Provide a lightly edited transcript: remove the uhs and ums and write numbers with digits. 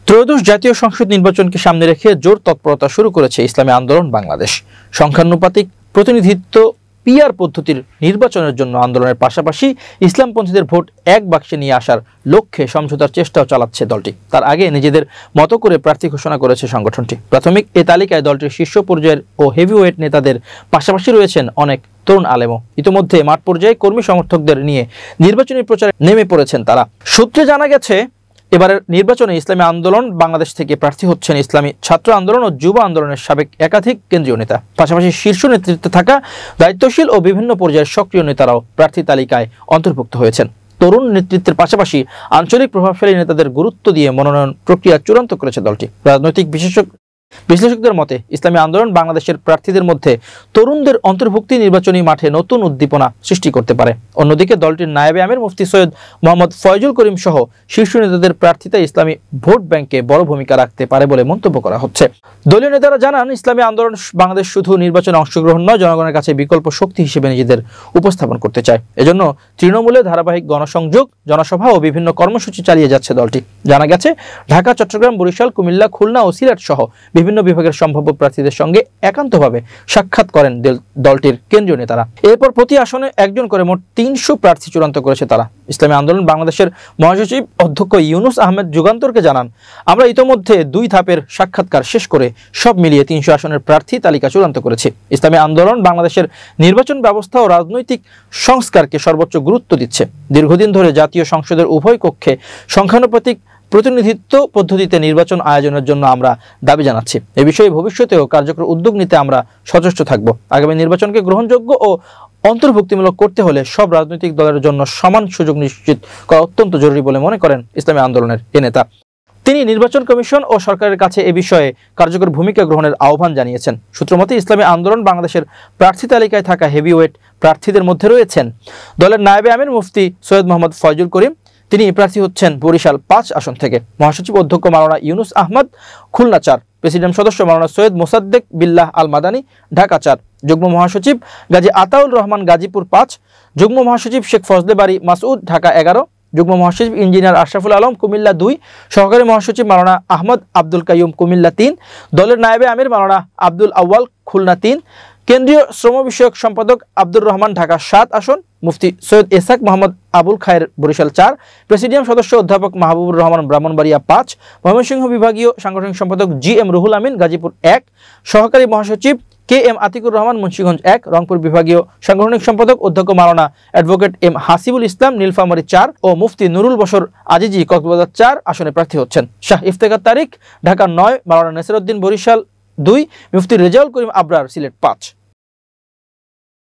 ত্রয়োদশ জাতীয় সংসদ নির্বাচনকে সামনে রেখে জোর তৎপরতা শুরু করেছে ইসলামী আন্দোলন বাংলাদেশ। সংখ্যানুপাতিক প্রতিনিধিত্ব পিআর পদ্ধতির নির্বাচনের জন্য আন্দোলনের পাশাপাশি ইসলামপন্থীদের ভোট এক বাক্সে নিয়ে আসার লক্ষ্যে সমঝোতার চেষ্টাও চালাচ্ছে দলটি। তার আগে নিজেদের মতো করে প্রার্থী ঘোষণা করেছে সংগঠনটি। প্রাথমিক এ তালিকায় দলটির শীর্ষ পর্যায়ের ও হেভিওয়েট নেতাদের পাশাপাশি রয়েছেন অনেক তরুণ আলেমও। ইতিমধ্যে মাঠ পর্যায়ে কর্মী সমর্থকদের নিয়ে নির্বাচনী প্রচারে নেমে পড়েছেন তারা। সূত্রে জানা গেছে, এবারের নির্বাচনে ইসলামী আন্দোলন বাংলাদেশ থেকে প্রার্থী হচ্ছেন ইসলামী ছাত্র আন্দোলন ও যুব আন্দোলনের সাবেক একাধিক কেন্দ্রীয় নেতা। পাশাপাশি শীর্ষ নেতৃত্বে থাকা দায়িত্বশীল ও বিভিন্ন পর্যায়ের সক্রিয় নেতারাও প্রার্থী তালিকায় অন্তর্ভুক্ত হয়েছেন। তরুণ নেতৃত্বের পাশাপাশি আঞ্চলিক প্রভাবশালী নেতাদের গুরুত্ব দিয়ে মনোনয়ন প্রক্রিয়া চূড়ান্ত করেছে দলটি। রাজনৈতিক বিশ্লেষকদের মতে ইসলামী আন্দোলন বাংলাদেশের প্রার্থীদের মধ্যে তরুণদের অন্তর্ভুক্তি নির্বাচনী মাঠে নতুন উদ্দীপনা সৃষ্টি করতে পারে। অন্যদিকে দলটির নায়েবে আমির মুফতি সৈয়দ মোহাম্মদ ফয়জুল করিম সহ শীর্ষ নেতাদের প্রার্থিতা ইসলামী ভোট ব্যাংকে বড় ভূমিকা রাখতে পারে বলে মন্তব্য করা হচ্ছে। দলীয় নেতারা জানান, ইসলামী আন্দোলন বাংলাদেশ শুধু নির্বাচনে অংশগ্রহণ নয়, জনগণের কাছে বিকল্প শক্তি হিসেবে নিজেদের উপস্থাপন করতে চায়। এজন্য তৃণমূলে ধারাবাহিক গণসংযোগ, জনসভা ও বিভিন্ন কর্মসূচি চালিয়ে যাচ্ছে দলটি। জানা গেছে, ঢাকা, চট্টগ্রাম, বরিশাল, কুমিল্লা, খুলনা ও সিলেট সহ বিভিন্ন বিভাগের সম্ভাব্য প্রার্থীদের সঙ্গে একান্তভাবে সাক্ষাৎ করেন দলটির কেন্দ্রীয় নেতারা। এরপর প্রতি আসনে একজন করে মোট ৩০০ প্রার্থী চূড়ান্ত করেছে তারা। ইসলামী আন্দোলন বাংলাদেশের মহাসচিব অধ্যক্ষ ইউনুস আহমেদ যুগান্তরকে জানান, আমরা ইতোমধ্যে ২ ধাপের সাক্ষাৎকার শেষ করে সব মিলিয়ে ৩০০ আসনের প্রার্থী তালিকা চূড়ান্ত করেছি। ইসলামী আন্দোলন বাংলাদেশের নির্বাচন ব্যবস্থা ও রাজনৈতিক সংস্কারকে সর্বোচ্চ গুরুত্ব দিচ্ছে। দীর্ঘদিন ধরে জাতীয় সংসদের উভয় কক্ষে সংখ্যানুপাতিক প্রতিনিধিত্ব পদ্ধতিতে নির্বাচন আয়োজনের জন্য আমরা দাবি জানাচ্ছি। এ বিষয়ে ভবিষ্যতেও কার্যকর উদ্যোগ নিতে আমরা সচেষ্ট থাকব। আগামী নির্বাচনকে গ্রহণযোগ্য ও অন্তর্ভুক্তিমূলক করতে হলে সব রাজনৈতিক দলের জন্য সমান সুযোগ নিশ্চিত করা অত্যন্ত জরুরি বলে মনে করেন ইসলামী আন্দোলনের এ নেতা। তিনি নির্বাচন কমিশন ও সরকারের কাছে এ বিষয়ে কার্যকর ভূমিকা গ্রহণের আহ্বান জানিয়েছেন। সূত্রমতে ইসলামী আন্দোলন বাংলাদেশের প্রার্থী তালিকায় থাকা হেভিওয়েট প্রার্থীদের মধ্যে রয়েছেন দলের নায়েবে আমির মুফতি সৈয়দ মোহাম্মদ ফয়জুল করিম। তিনি প্রার্থী হচ্ছেন বরিশাল ৫ আসন থেকে। মহাসচিব অধ্যক্ষ মাওলানা ইউনুস আহমদ, খুলনা ৪। প্রেসিডেন্ট সদস্য মাওলানা সৈয়দ মোসাদ্দেক বিল্লাহ আল মাদানী, ঢাকা ৪। যুগ্ম মহাসচিব গাজী আতাউল রহমান, গাজীপুর ৫। যুগ্ম মহাসচিব শেখ ফজলে বারী মাসউদ, ঢাকা ১১। যুগ্ম মহাসচিব ইঞ্জিনিয়ার আশরাফুল আলম, কুমিল্লা ২। সহকারী মহাসচিব মাওলানা আহমদ আব্দুল কাইয়ুম, কুমিল্লা ৩। দলের নায়েবে আমির মাওলানা আব্দুল আউয়াল, খুলনা ৩। কেন্দ্রীয় শ্রম বিষয়ক সম্পাদক আব্দুর রহমান, ঢাকা ৭ আসন। মুফতি সৈয়দ এসাক মোহাম্মদ আবুল খায়ের, বরিশাল ৪। প্রেসিডিয়াম সদস্য অধ্যাপক মাহবুবুর রহমান, ব্রাহ্মণবাড়িয়া ৫। ময়মনসিংহ বিভাগীয় সাংগঠনিক সম্পাদক GM রুহুল আমিন, গাজীপুর ১। সহকারী মহাসচিব KM আতিকুর রহমান, মুন্সিগঞ্জ ১। রংপুর বিভাগীয় সাংগঠনিক সম্পাদক অধ্যক্ষ মাওলানা অ্যাডভোকেট M হাসিবুল ইসলাম, নীলফামারী ৪ ও মুফতি নুরুল বশর আজিজি, কক্সবাজার ৪ আসনে প্রার্থী হচ্ছেন। শাহ ইফতেখার তারিক, ঢাকা ৯। মাওলানা নেসিরউদ্দিন, বরিশাল ২। মুফতি রেজাউল করিম আবরার, সিলেট ৫।